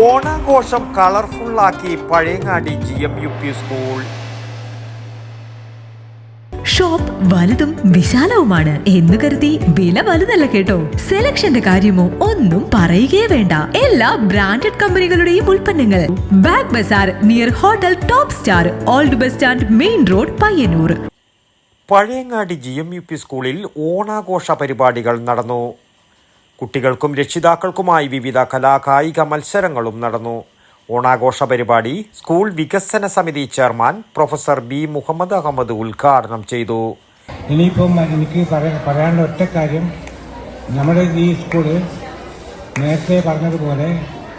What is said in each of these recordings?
ഓണാഘോഷം കളർഫുള്ളാക്കി Pazhayangadi GMUP school. Shop വലുതും വിശാലവുമാണ് എന്ന് കരുതി വില വലുതല്ല കേട്ടോ. സെലക്ഷന്റെ കാര്യമോ ഒന്നും പറയുകയേ വേണ്ട. എല്ലാ ബ്രാൻഡഡ് കമ്പനികളുടെയും ഉൽപ്പന്നങ്ങൾ. Bag bazaar near hotel top star, old bus stand, main road, Payyanur. Pazhayangadi GMUP സ്കൂളിൽ ഓണാഘോഷ പരിപാടികൾ നടന്നു. കുട്ടികൾക്കും രക്ഷിതാക്കൾക്കുമായി വിവിധ കലാകായിക മത്സരങ്ങളും നടന്നു. ഓണാഘോഷ പരിപാടി സ്കൂൾ വികസന സമിതി chairman professor B. Muhammad Ahmed ഉദ്ഘാടനം ചെയ്തു. ഇനിയിപ്പം എനിക്ക് പറയാനുള്ള ഒറ്റ കാര്യം, നമ്മുടെ ഈ സ്കൂള് നേരത്തെ പറഞ്ഞതുപോലെ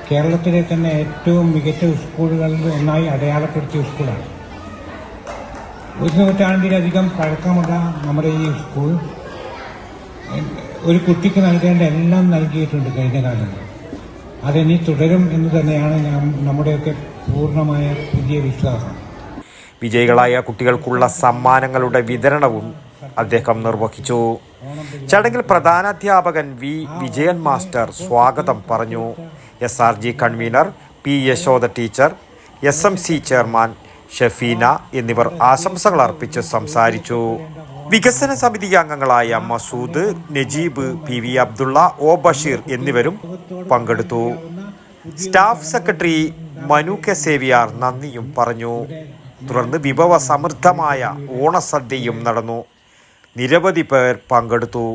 കേരളത്തിലെ തന്നെ ഏറ്റവും മികച്ച സ്കൂളുകളിൽ ഒന്നായി അടയാളപ്പെടുത്തിയ സ്കൂളാണ്. ഒരു നൂറ്റാണ്ടിലധികം പഴക്കമുള്ള നമ്മുടെ ഈ സ്കൂൾ ഒരു കുട്ടിക്ക് നൽകേണ്ട എല്ലാം നൽകിയിട്ടുണ്ട് കഴിഞ്ഞ കാലങ്ങളിൽ. അതിനി തുടരും എന്ന് തന്നെയാണ് നമ്മുടെയൊക്കെ പൂർണ്ണമായ പുതിയ വിശ്വാസം. വിജയികളായ കുട്ടികൾക്കുള്ള സമ്മാനങ്ങളുടെ വിതരണവും അദ്ദേഹം നിർവഹിച്ചു. ചടങ്ങിൽ പ്രധാനാധ്യാപകൻ V. വിജയൻ മാസ്റ്റർ സ്വാഗതം പറഞ്ഞു. SRG convener P. Yashoda teacher, SMC chairman Shafeena എന്നിവർ ആശംസകൾ അർപ്പിച്ച് സംസാരിച്ചു. വികസന സമിതി അംഗങ്ങളായ മസൂദ്, നജീബ്, PV അബ്ദുള്ള, O. ബഷീർ എന്നിവരും പങ്കെടുത്തു. Staff secretary Manu K. സേവ്യാർ നന്ദിയും പറഞ്ഞു. തുടർന്ന് വിഭവ സമൃദ്ധമായ ഓണസദ്യയും നടന്നു. നിരവധി പേർ പങ്കെടുത്തു.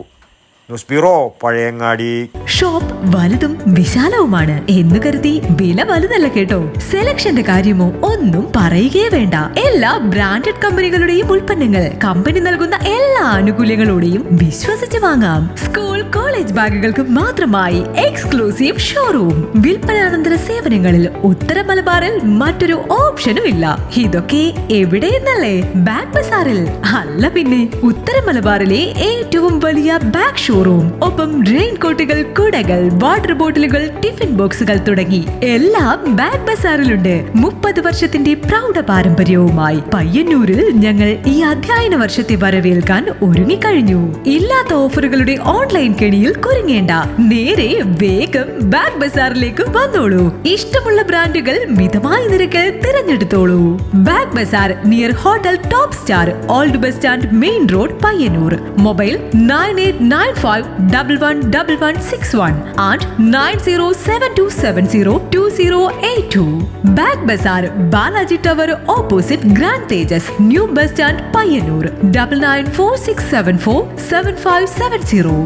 News bureau, Pazhayangadi. ഷോപ്പ് വലുതും വിശാലവുമാണ് എന്ന് കരുതി വില വലുതല്ല കേട്ടോ. സെലക്ഷന്റെ കാര്യമോ ഒന്നും പറയുകയേ വേണ്ട. എല്ലാ ബ്രാൻഡഡ് കമ്പനികളുടെയും ഉൽപ്പന്നങ്ങൾ. കമ്പനി നൽകുന്ന എല്ലാ ആനുകൂല്യങ്ങളോടെയും വിശ്വസിച്ച് വാങ്ങാം. സ്കൂൾ കോളേജ് ബാഗുകൾക്ക് മാത്രമായി എക്സ്ക്ലൂസീവ് ഷോറൂം. വിൽപ്പനാനന്തര സേവനങ്ങളിൽ ഉത്തര മലബാറിൽ മറ്റൊരു ഓപ്ഷനും ഇല്ല. ഇതൊക്കെ എവിടെയെന്നല്ലേ? ബാഗ് ബസാറിൽ. അല്ല പിന്നെ, ഉത്തര മലബാറിലെ ഏറ്റവും വലിയ ബാഗ് ഷോറൂം. ഒപ്പം റെയിൻ കോട്ടുകൾ, കുടകൾ, വാട്ടർ ബോട്ടിലുകൾ, ടിഫിൻ ബോക്സുകൾ തുടങ്ങി എല്ലാം ബാഗ് ബസാറിലുണ്ട്. 30 വർഷത്തിന്റെ പ്രൗഢ പാരമ്പര്യവുമായി പയ്യന്നൂരിൽ ഞങ്ങൾ ഈ അധ്യയന വർഷത്തെ വരവേൽക്കാൻ ഒരുങ്ങിക്കഴിഞ്ഞു. ഇല്ലാത്ത ഓഫറുകളുടെ ഓൺലൈൻ കെണിയിൽ കുരുങ്ങേണ്ട. നേരെ വേഗം ബാഗ് ബസാറിലേക്ക് വന്നോളൂ. ഇഷ്ടമുള്ള ബ്രാൻഡുകൾ മിതമായ നിരക്കിൽ തിരഞ്ഞെടുത്തോളൂ. Bag bazaar near hotel top star, old bus stand, main road, Payyanur. Mobile 9895111161 and 9072702082. Bag Bazaar, Balaji Tower opposite Grand Tejas, New Bus Stand, Payyanur. 9946747570.